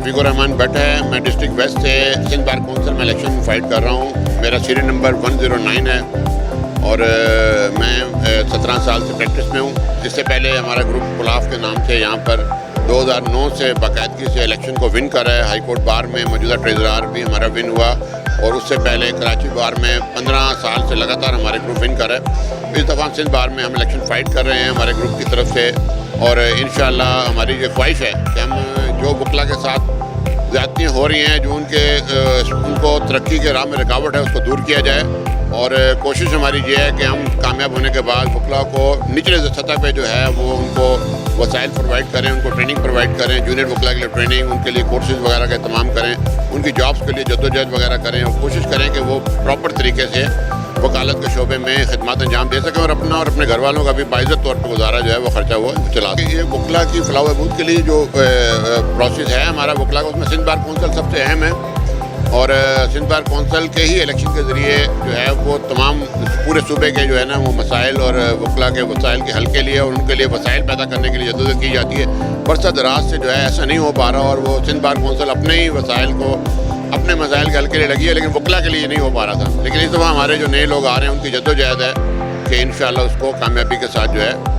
रफ़ीकुर रहमान भट्ट है। मैं district waste से सिंध बार काउंसिल में इलेक्शन फाइट कर रहा हूँ। मेरा सीरियल नंबर 109 है और मैं 17 साल से प्रैक्टिस में हूँ। इससे पहले हमारा ग्रुप गुलाफ के नाम से यहाँ पर 2009 से बाकायदगी से इलेक्शन को विन कर रहा है। हाई कोर्ट बार में मौजूदा ट्रेजरार भी हमारा विन हुआ और उससे पहले कराची बार में 15 साल से लगातार हमारे ग्रुप विन कर रहा है। इस दफ़ा सिंध बार में हम इलेक्शन फ़ाइट कर रहे हैं हमारे ग्रुप की तरफ से और इंशाअल्लाह हमारी ये ख्वाहिश है कि हम जो वकला के साथ ज़्यादतियाँ हो रही हैं, जो उनको तरक्की के राह में रुकावट है, उसको दूर किया जाए। और कोशिश हमारी ये है कि हम कामयाब होने के बाद वकला को निचले सतह पे जो है वो उनको वसाइल प्रोवाइड करें, उनको ट्रेनिंग प्रोवाइड करें, जूनियर वकला के लिए ट्रेनिंग, उनके लिए कोर्सेज वगैरह का तमाम करें, उनकी जॉब्स के लिए जद्दोजहद वगैरह करें और कोशिश करें कि वो प्रॉपर तरीके से वकालत के शोबे में खिदमत अंजाम दे सकें और अपना और अपने घर वालों का भी बाइज़्ज़त तौर पर गुजारा जो है वो खर्चा वो चला सकें। ये वकला की फलाह व बहबूद के लिए जो प्रोसेस है हमारा वकला का, उसमें सिंध बार काउंसिल सबसे अहम है और सिंध बार काउंसिल के ही इलेक्शन के ज़रिए जो है वो तमाम पूरे सूबे के जो है ना वो मसाइल और वकला के वसाइल के हल के लिए और उनके लिए वसाइल पैदा करने के लिए जद्दोजहद की जाती है। बरसा दराज से जो है ऐसा नहीं हो पा रहा और वो सिंध बार काउंसिल अपने ही वसाइल को अपने मसाइल के हल के लिए लगी है, लेकिन वकला के लिए नहीं हो पा रहा था। लेकिन इस दफ़ा हमारे जो नए लोग आ रहे हैं उनकी जद्दोजहद है कि इंशाअल्लाह उसको कामयाबी के साथ जो है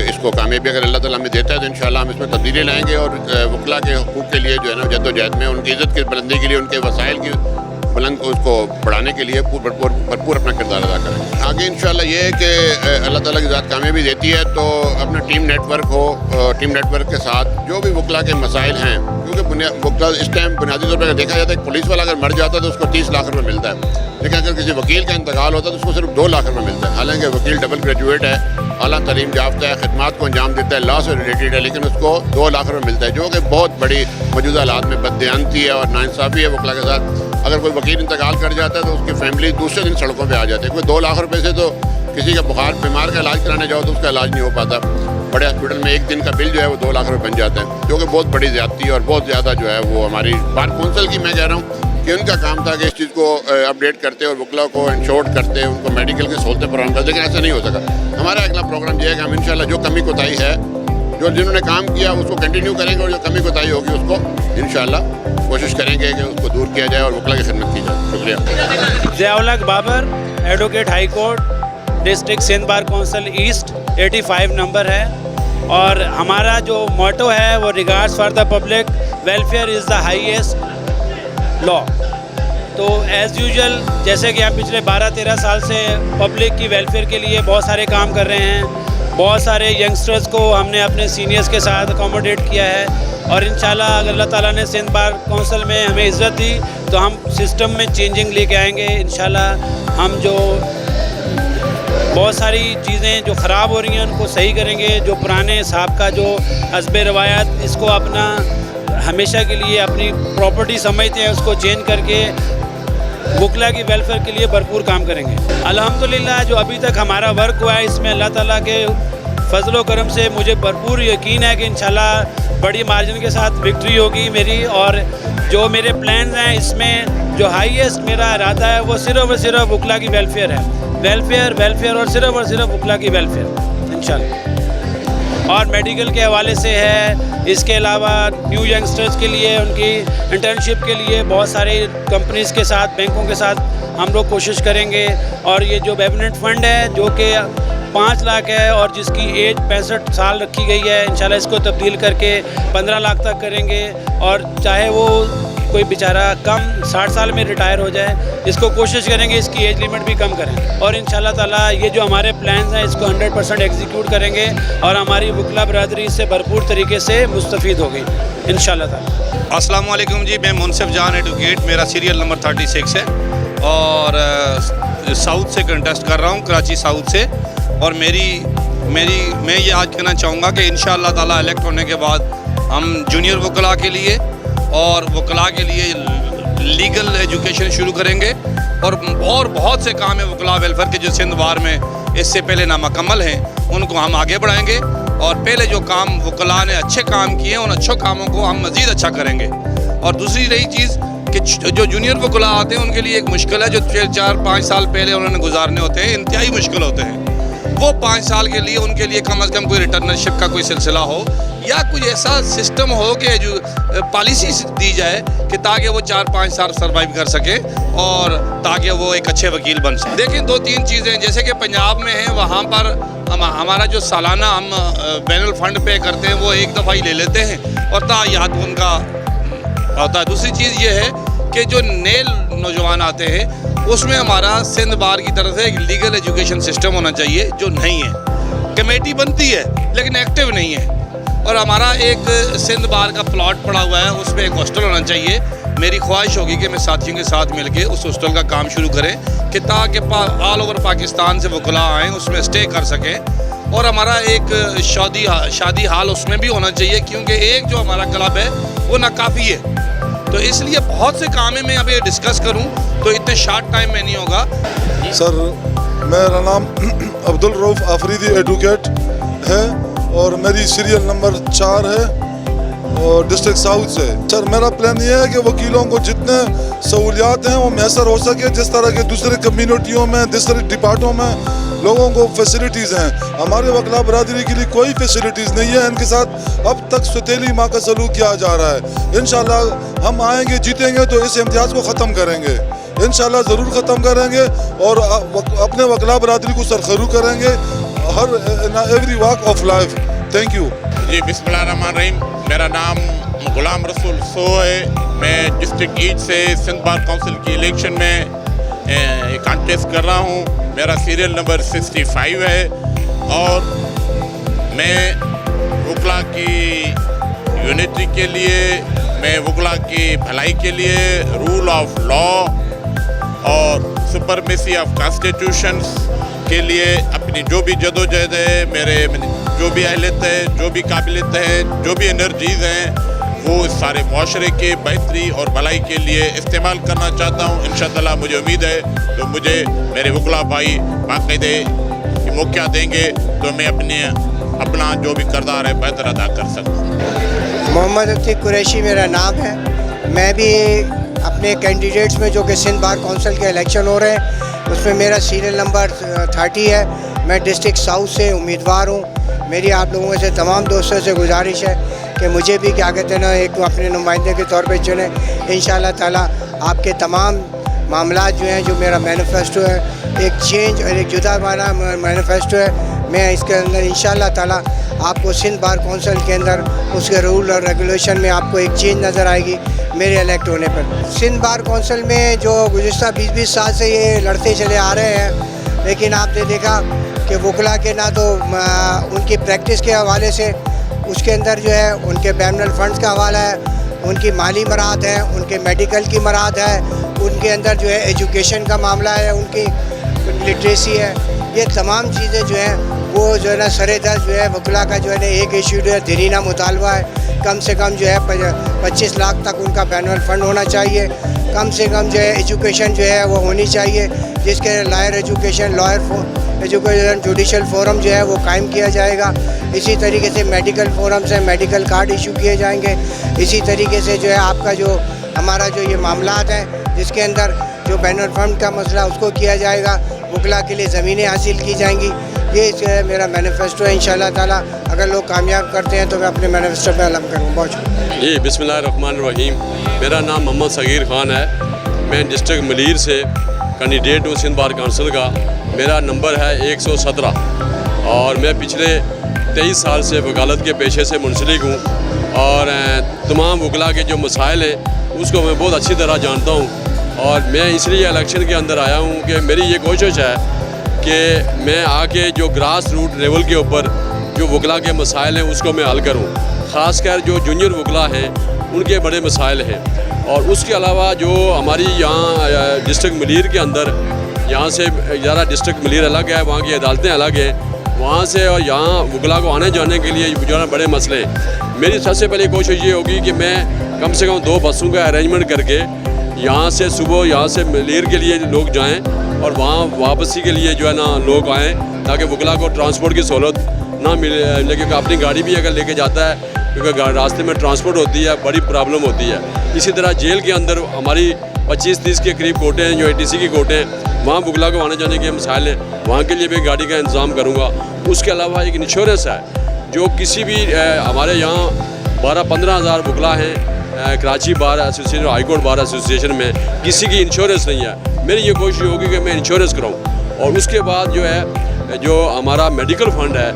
इसको कामयाबी अगर अल्लाह ताला हमें देता है तो इंशाअल्लाह हम इसमें तब्दीली लाएंगे और वकला के हकूक़ के लिए जो है ना जद्दोजहद में उनकी इज़्ज़त की बुलंदी के लिए, उनके वसाइल की बुलंद को उसको बढ़ाने के लिए भरपूर अपना किरदार अदा करेंगे। आगे इंशाअल्लाह ये है कि अल्लाह ताला की ज़ात कामयाबी देती है तो अपना टीम नेटवर्क हो, टीम नेटवर्क के साथ जो भी वकला के मसाइल हैं, क्योंकि वकला इस टाइम बुनियादी तौर पर देखा जाता है पुलिस वाला अगर मर जाता है तो उसको 30 लाख रुपये मिलता है, लेकिन अगर किसी वकील का इंतकाल होता है तो उसको सिर्फ 2 लाख रुपये मिलता है। हालांकि वकील डबल ग्रेजुएट है, आला तालीम याफ्ता है, खिदमात को अंजाम देता है, लॉ से रिलेटेड है, लेकिन उसको 2 लाख रुपये मिलता है, जो कि बहुत बड़ी मौजूदा हालात में बददियानती है और नाइंसाफ़ी है वकला के साथ। अगर कोई वकील इंतकाल कर जाता है तो उसकी फैमिली दूसरे दिन सड़कों पे आ जाती है। कोई 2 लाख रुपए से तो किसी का बुखार बीमार का इलाज कराने जाओ तो उसका इलाज नहीं हो पाता। बड़े हॉस्पिटल में एक दिन का बिल जो है वो 2 लाख रुपए बन जाता है, जो कि बहुत बड़ी ज़्यादती है और बहुत ज़्यादा जो है वो हमारी बार काउंसिल की मैं कह रहा हूँ कि उनका काम था कि इस चीज़ को अपडेट करते और वकला को इंश्योर्ड करते, उनको मेडिकल की सहूलतें फराहम करते, लेकिन ऐसा नहीं हो सका। हमारा अगला प्रोग्राम ये है कि हम इंशाल्लाह जो कमी कोताही है, जो जिन्होंने काम किया उसको कंटिन्यू करेंगे और जो कमी कोताही होगी उसको इंशाल्लाह कोशिश करेंगे कि उसको दूर किया जाए और वकला की खिदमत की जाए। शुक्रिया। Ziaul Haq Babar, advocate high court, district Sindh bar council east, 85 number है और हमारा जो मोटो है वो regards for the public welfare is the highest law. तो एज़ यूजुअल जैसे कि आप पिछले 12-13 साल से पब्लिक की वेलफेयर के लिए बहुत सारे काम कर रहे हैं, बहुत सारे यंगस्टर्स को हमने अपने सीनियर्स के साथ अकोमोडेट किया है और इंशाल्लाह अगर अल्लाह ताला ने सिंध बार काउंसिल में हमें इज़्ज़त दी तो हम सिस्टम में चेंजिंग लेके आएंगे। इंशाल्लाह हम जो बहुत सारी चीज़ें जो ख़राब हो रही हैं उनको सही करेंगे। जो पुराने साहब का जो हस्बे रवायात इसको अपना हमेशा के लिए अपनी प्रॉपर्टी समझते हैं उसको चेंज करके वकला की वेलफेयर के लिए भरपूर काम करेंगे। अल्हम्दुलिल्लाह जो अभी तक हमारा वर्क हुआ है इसमें अल्लाह ताला के फजल व करम से मुझे भरपूर यकीन है कि इंशाल्लाह बड़ी मार्जिन के साथ विक्ट्री होगी मेरी। और जो मेरे प्लान्स हैं इसमें जो हाईएस्ट मेरा इरादा है वो सिर्फ और सिर्फ वकला की वेलफेयर है, वेलफेयर और सिर्फ वकला की वेलफेयर इंशाल्लाह। और मेडिकल के हवाले से है, इसके अलावा न्यू यंगस्टर्स के लिए उनकी इंटर्नशिप के लिए बहुत सारी कंपनीज़ के साथ, बैंकों के साथ हम लोग कोशिश करेंगे। और ये जो बेवनेट फ़ंड है जो कि 5 लाख है और जिसकी एज 65 साल रखी गई है, इंशाल्लाह इसको तब्दील करके 15 लाख तक करेंगे। और चाहे वो कोई बेचारा कम 60 साल में रिटायर हो जाए, इसको कोशिश करेंगे इसकी एज लिमिट भी कम करें और इंशाल्लाह ताला ये जो हमारे प्लान्स हैं इसको 100% एग्जीक्यूट करेंगे और हमारी वकला बरादरी इससे भरपूर तरीके से मुस्तफ़ीद होगी इंशाल्लाह ताला। अस्सलाम वालेकुम जी, मैं मुनसिफ जान एडवोकेट, मेरा सीरियल नंबर 36 है और साउथ से कंटेस्ट कर रहा हूँ, कराची साउथ से। और मैं ये आज कहना चाहूँगा कि इंशाअल्लाह ताला इलेक्ट होने के बाद हम जूनियर वकला के लिए और वकला के लिए लीगल एजुकेशन शुरू करेंगे और बहुत से काम है वकला वेलफेयर के जो सिंध बार में इससे पहले नामुकम्मल हैं उनको हम आगे बढ़ाएंगे और पहले जो काम वकला ने अच्छे काम किए हैं उन अच्छे कामों को हम मज़ीद अच्छा करेंगे। और दूसरी रही चीज़ कि जो जूनियर वकला आते हैं उनके लिए एक मुश्किल है जो 4-5 साल पहले उन्होंने गुजारने होते हैं, इंतहाई मुश्किल होते हैं। वो 5 साल के लिए उनके लिए कम अज़ कम कोई रिटर्नरशिप का कोई सिलसिला हो या कुछ ऐसा सिस्टम हो कि जो पॉलिसी दी जाए कि ताकि वो 4-5 साल सर्वाइव कर सके और ताकि वो एक अच्छे वकील बन सके। देखें 2-3 चीज़ें, जैसे कि पंजाब में है, वहाँ पर हमारा जो सालाना हम बैनुल फंड पे करते हैं वो एक दफ़ा ही ले लेते हैं और तायात उनका होता है। दूसरी चीज़ ये है कि जो नए नौजवान आते हैं उसमें हमारा सिंध बार की तरफ से एक लीगल एजुकेशन सिस्टम होना चाहिए जो नहीं है। कमेटी बनती है लेकिन एक्टिव नहीं है। और हमारा एक सिंध बार का प्लॉट पड़ा हुआ है, उस पर एक हॉस्टल होना चाहिए। मेरी ख्वाहिश होगी कि मैं साथियों के साथ मिलके उस हॉस्टल का काम शुरू करें कि ताकि ऑल ओवर पाकिस्तान से वकला आएँ, उसमें स्टे कर सकें। और हमारा एक शादी हाल उसमें भी होना चाहिए, क्योंकि एक जो हमारा क्लब है वो नाकाफ़ी है। तो इसलिए बहुत से काम है, मैं अभी डिस्कस करूं तो इतने शॉर्ट टाइम में नहीं होगा। सर मेरा नाम अब्दुल रऊफ आफरीदी एडवोकेट है और मेरी सीरियल नंबर 4 है और डिस्ट्रिक्ट साउथ से। सर मेरा प्लान ये है कि वकीलों को जितने सहूलियात हैं वो मैसर हो सके, जिस तरह के दूसरे कम्युनिटियों में, दूसरे डिपार्टों में लोगों को फैसिलिटीज़ हैं, हमारे वकला बरादरी के लिए कोई फैसिलिटीज़ नहीं है। इनके साथ अब तक सतीली माँ का सलूक किया जा रहा है। इंशाल्लाह हम आएंगे, जीतेंगे तो इस इम्तियाज़ को ख़त्म करेंगे, इंशाल्लाह ज़रूर ख़त्म करेंगे और अपने वकला बरादरी को सरखरू करेंगे हर every walk of life. Thank you जी। बिस्मिल्लाहिर्रहमानिर्रहीम। मेरा नाम गुलाम रसूल सो है। मैं डिस्ट्रिक्ट ईस्ट से सिंध बार काउंसिल की इलेक्शन में कॉन्टेस्ट कर रहा हूँ। मेरा सीरियल नंबर 65 है और मैं वकला की यूनिटी के लिए, मैं वकला की भलाई के लिए रूल ऑफ लॉ और सुपरमेसी ऑफ कॉन्स्टिट्यूशंस के लिए अपनी जो भी जदोजहद है, मेरे जो भी अहलियत है, जो भी काबिलियत है, जो भी एनर्जीज़ हैं, वो इस सारे माशरे के बेहतरी और भलाई के लिए इस्तेमाल करना चाहता हूँ। इंशाअल्लाह मुझे उम्मीद है तो मुझे मेरे वकला भाई बाकायदे मौका देंगे तो मैं अपना जो भी किरदार है बेहतर अदा कर सकूँ। मोहम्मद अतीक कुरैशी मेरा नाम है। मैं भी अपने कैंडिडेट्स में जो कि सिंध बार काउंसिल के इलेक्शन हो रहे हैं उसमें मेरा सीरियल नंबर 30 है। मैं डिस्ट्रिक्ट साउथ से उम्मीदवार हूँ। मेरी आप लोगों से तमाम दोस्तों से गुजारिश है कि मुझे भी क्या कहते हैं ना एक अपने नुमाइंदे के तौर पे चुने। इंशाअल्लाह ताला आपके तमाम मामला जो हैं, जो मेरा मैनिफेस्टो है, एक चेंज और एक जुदा वाला मैनिफेस्टो है। मैं इसके अंदर इंशाअल्लाह ताला आपको सिंध बार काउंसिल के अंदर उसके रूल और रेगुलेशन में आपको एक चेंज नज़र आएगी मेरे इलेक्ट होने पर। सिंध बार काउंसिल में जो गुज़िश्ता 20-20 साल से ये लड़ते चले आ रहे हैं, लेकिन आपने देखा कि वकला के ना तो उनकी प्रैक्टिस के हवाले से उसके अंदर जो है उनके बैनुल फंड्स का हवाला है, उनकी माली मराहत है, उनके मेडिकल की मराहत है, उनके अंदर जो है एजुकेशन का मामला है, उनकी लिटरेसी है। ये तमाम चीज़ें जो हैं वो जो है ना सरेदर जो है वकला का जो है ना एक इशू जो है दरीना मुतालबा है। कम से कम जो है 25 लाख तक उनका बैनुल फंड होना चाहिए। कम से कम जो है एजुकेशन जो है वो होनी चाहिए, जिसके लॉयर एजुकेशन जुडिशल फोरम जो है वो कायम किया जाएगा। इसी तरीके से मेडिकल फोरम से मेडिकल कार्ड इशू किए जाएंगे। इसी तरीके से जो है आपका जो हमारा जो ये मामलात हैं जिसके अंदर जो बैनुल फंड का मसला उसको किया जाएगा, वकला के लिए ज़मीनें हासिल की जाएंगी। ये जो है मेरा मैनिफेस्टो है। इंशाअल्लाह ताला अगर लोग कामयाब करते हैं तो मैं अपने मैनिफेस्टो पे अलम करूँगा। बहुत शुक्रिया जी। बिस्मिल्लाहिर्रहमानिर्रहीम। मेरा नाम मोहम्मद सगीर ख़ान है। मैं डिस्ट्रिक्ट मलीर से कैंडिडेट हूँ सिंध बार काउंसिल का। मेरा नंबर है 117 और मैं पिछले 23 साल से वकालत के पेशे से मुंसलिक हूँ और तमाम वकला के जो मसाइल हैं उसको मैं बहुत अच्छी तरह जानता हूँ। और मैं इसलिए इलेक्शन के अंदर आया हूँ कि मेरी ये कोशिश है कि मैं आके जो ग्रास रूट लेवल के ऊपर जो वकला के मसाइल हैं उसको मैं हल करूँ। ख़ासकर जो जूनियर वकला हैं उनके बड़े मसाइल हैं। और उसके अलावा जो हमारी यहाँ डिस्ट्रिक्ट मलीर के अंदर, यहाँ से ज़रा डिस्ट्रिक्ट मलीर अलग है, वहाँ की अदालतें अलग हैं, वहाँ से और यहाँ वकला को आने जाने के लिए जो है बड़े मसले हैं। मेरी सबसे पहली कोशिश ये होगी कि मैं कम से कम 2 बसों का अरेंजमेंट करके यहाँ से सुबह यहाँ से मलीर के लिए लोग जाएँ और वहाँ वापसी के लिए जो है ना लोग आएँ, ताकि वकला को ट्रांसपोर्ट की सहूलत ना मिले। लेकिन अपनी गाड़ी भी अगर लेके जाता है, क्योंकि रास्ते में ट्रांसपोर्ट होती है, बड़ी प्रॉब्लम होती है। इसी तरह जेल के अंदर हमारी 25-30 के करीब कोर्टें हैं, जो ATC की कोर्टें हैं, वहाँ वकला को आने जाने के मसाइल हैं, वहाँ के लिए भी गाड़ी का इंतज़ाम करूँगा। उसके अलावा एक इंश्योरेंस है जो किसी भी हमारे यहाँ 12-15 हज़ार वकला हैं Karachi bar association, high court bar association में, किसी की इंश्योरेंस नहीं है। मेरी ये कोशिश होगी कि मैं इंश्योरेंस कराऊँ और उसके बाद जो है जो हमारा मेडिकल फ़ंड है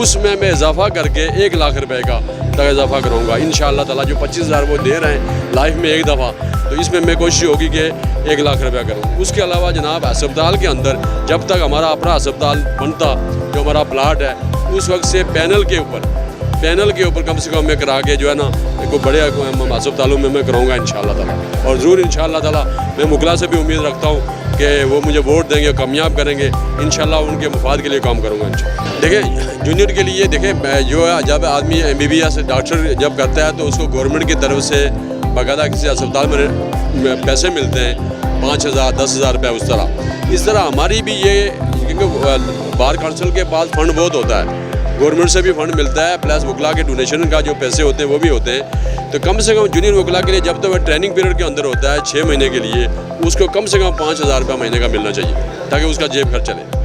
उसमें मैं इजाफ़ा करके 1 लाख रुपए का तक इजाफ़ा कराऊँगा इंशाअल्लाह ताला। जो 25,000 वो दे रहे हैं लाइफ में एक दफ़ा, तो इसमें मैं कोशिश होगी कि 1 लाख रुपया करूँ। उसके अलावा जनाब अस्पताल के अंदर जब तक हमारा अपना अस्पताल बनता, जो हमारा प्लाट है, उस वक्त से पैनल के ऊपर कम से कम मैं करा के जो है ना को बड़े अस्पतालों में मैं कराऊँगा इंशाअल्लाह ताला। और ज़रूर इंशाअल्लाह ताला मैं मुगला से भी उम्मीद रखता हूँ कि वो मुझे वोट देंगे, कामयाब करेंगे इंशाअल्लाह, उनके मुफाद के लिए काम करूँगा इंशाअल्लाह। देखें जूनियर के लिए देखें जो है जब आदमी MBBS डॉक्टर जब करता है तो उसको गवर्नमेंट की तरफ से बाकायदा किसी अस्पताल में पैसे मिलते हैं 5,000 10,000 रुपये इस तरह हमारी भी ये, क्योंकि बार काउंसिल के पास फ़ंड बहुत होता है, गवर्नमेंट से भी फ़ंड मिलता है, प्लस वकला के डोनेशन का जो पैसे होते हैं वो भी होते हैं। तो कम से कम जूनियर वकला के लिए जब तक वह ट्रेनिंग पीरियड के अंदर होता है 6 महीने के लिए, उसको कम से कम 5,000 रुपये महीने का मिलना चाहिए ताकि उसका जेब खर्च चले।